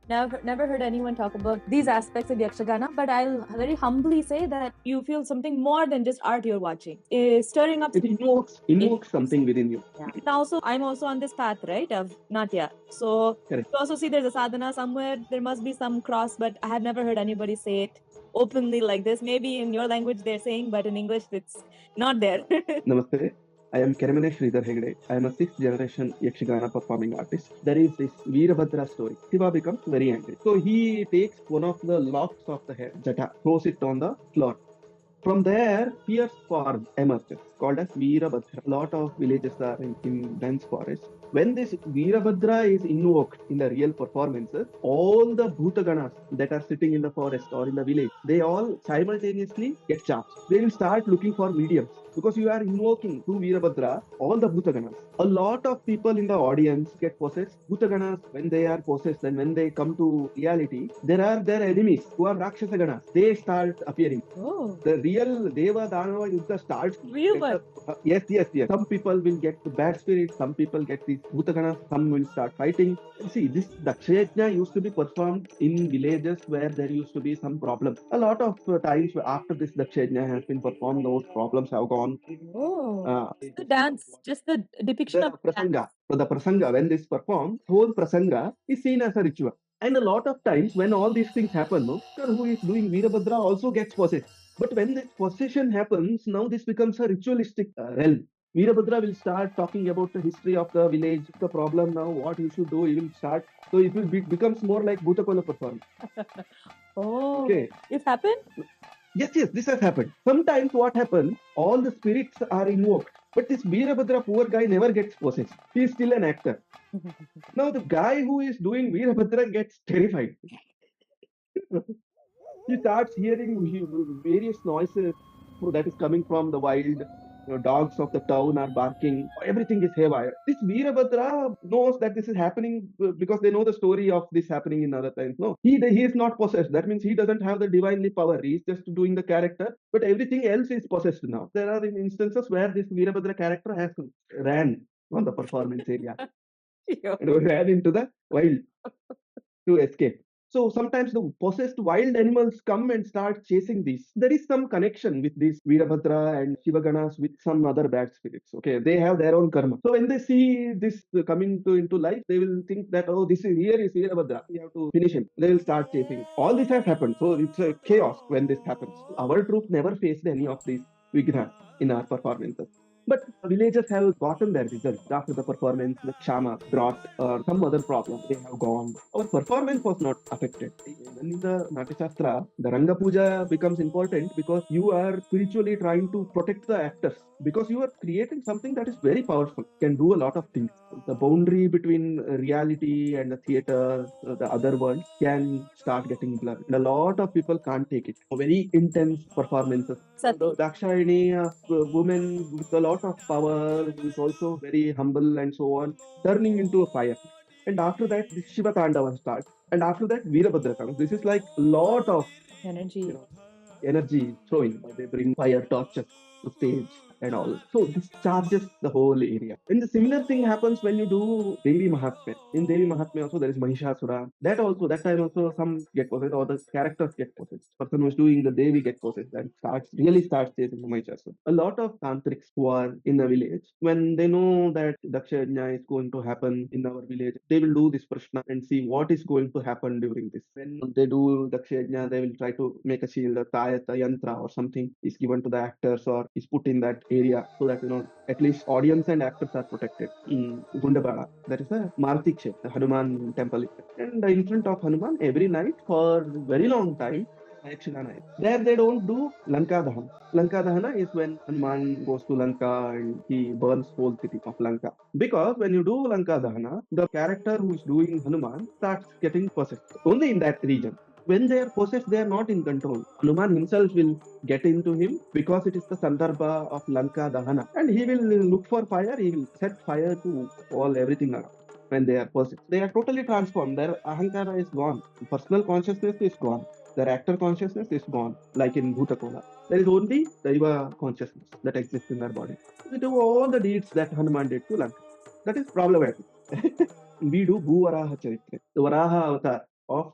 Never heard anyone talk about these aspects of Yakshagana, but I'll very humbly say that you feel something more than just art you're watching. Stirring up. It invokes something within you. Yeah. And also, I'm also on this path, right, of Natya. So Correct. you also see there's a sadhana somewhere. There must be some cross, but I have never heard anybody say it openly like this. Maybe in your language they're saying, but in English it's not there. Namaste. I am Keremane Shridhara Hegde. I am a sixth generation Yakshagana performing artist. There is this Veerabhadra story. Shiva becomes very angry. So he takes one of the locks of the hair, jata, throws it on the floor. From there, fierce form emerges, called as Veerabhadra. A lot of villages are in dense forest. When this Veerabhadra is invoked in the real performances, all the Bhutaganas that are sitting in the forest or in the village, they all simultaneously get charged. They will start looking for mediums because you are invoking through Veerabhadra all the Bhutaganas. A lot of people in the audience get possessed. Bhutaganas, when they are possessed and when they come to reality, there are their enemies who are Rakshasaganas. They start appearing. Oh. The real Deva Danava Yuddha starts. Real one. Yes. Some people will get the bad spirits, some people get these Bhutaganas, some will start fighting. See, this Dakshayajna used to be performed in villages where there used to be some problem. A lot of times after this Dakshayajna has been performed, those problems have gone. Oh. The dance, just the depiction The of prasanga. So the prasanga, when this performed, whole prasanga is seen as a ritual. And a lot of times when all these things happen, no, who is doing Veerabhadra also gets possessed. But when this possession happens, now this becomes a ritualistic realm. Veerabhadra will start talking about the history of the village, the problem now, what he should do, he will start. So it will becomes more like Bhootha Kola performance. Oh, Okay. it happened? Yes, this has happened. Sometimes what happens, all the spirits are invoked. But this Veerabhadra poor guy never gets possessed. He is still an actor. Now the guy who is doing Veerabhadra gets terrified. He starts hearing various noises that is coming from the wild. Dogs of the town are barking. Everything is haywire. This Veerabhadra knows that this is happening because they know the story of this happening in other times. No, he is not possessed. That means he doesn't have the divinely power. He is just doing the character, but everything else is possessed now. There are instances where this Veerabhadra character has ran on the performance area and ran into the wild to escape. So sometimes the possessed wild animals come and start chasing these. There is some connection with these Veerabhadra and Shivaganas with some other bad spirits. Okay, they have their own karma. So when they see this coming into life, they will think that, oh, this is here is Veerabhadra. We have to finish him. They will start chasing. All this has happened. So it's a chaos when this happens. Our troupe never faced any of these vignas in our performances. But villagers have gotten their results after the performance. The Shama brought some other problem. They have gone. Our performance was not affected. Even in the Natya Shastra, the Ranga Puja becomes important because you are spiritually trying to protect the actors because you are creating something that is very powerful, can do a lot of things. The boundary between reality and the theater, the other world, can start getting blurred. And a lot of people can't take it. Very intense performances. The Dakshayani, woman with a lot of power, who is also very humble and so on, turning into a fire. And after that, the Shiva Tandava starts. And after that, Veerabhadra comes. This is like a lot of energy. Energy throwing. They bring fire torches to stage and all. So this charges the whole area. And the similar thing happens when you do Devi Mahatmya. In Devi Mahatmya also there is Mahishasura. That time also some get possessed or the characters get possessed. Person who is doing the Devi get possessed and starts chasing the Mahishasura. A lot of tantrics who are in the village, when they know that Daksha Yajna is going to happen in our village, they will do this prashna and see what is going to happen during this. When they do Daksha Yajna, they will try to make a shield, a tayat, a yantra or something is given to the actors or is put in that area so that at least audience and actors are protected. In Gundabala, that is a Maruti Kshetra, the Hanuman temple. And in front of Hanuman every night for very long time, Yakshagana. There they don't do Lanka Dahana. Lanka Dahana is when Hanuman goes to Lanka and he burns whole city of Lanka. Because when you do Lanka Dahana, the character who is doing Hanuman starts getting possessed. Only in that region. When they are possessed, they are not in control. Hanuman himself will get into him because it is the Sandarbha of Lanka Dahana. And he will look for fire, he will set fire to all everything around. When they are possessed, they are totally transformed. Their ahankara is gone. Personal consciousness is gone. Their actor consciousness is gone, like in Bhootha Kola. There is only Daiva consciousness that exists in their body. They do all the deeds that Hanuman did to Lanka. That is problematic. We do Bhuvaraha Charitra, the Varaha avatar. of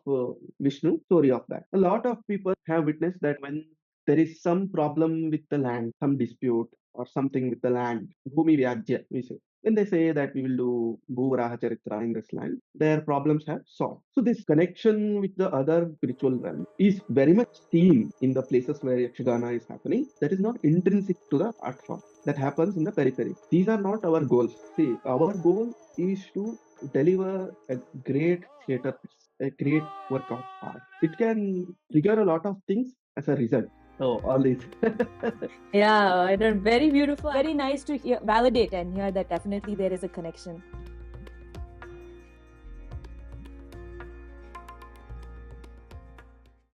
Vishnu, story of that. A lot of people have witnessed that when there is some problem with the land, some dispute or something with the land, Bhumi Vyajya, we say. When they say that we will do Bhuvaraha Charitra in this land, their problems have solved. So this connection with the other spiritual realm is very much seen in the places where Yakshagana is happening. That is not intrinsic to the art form. That happens in the periphery. These are not our goals. See, our goal is to deliver a great theater piece, a great work of art. It can trigger a lot of things as a result. Oh, all this. Yeah, very beautiful. Very nice to hear, validate and hear that definitely there is a connection.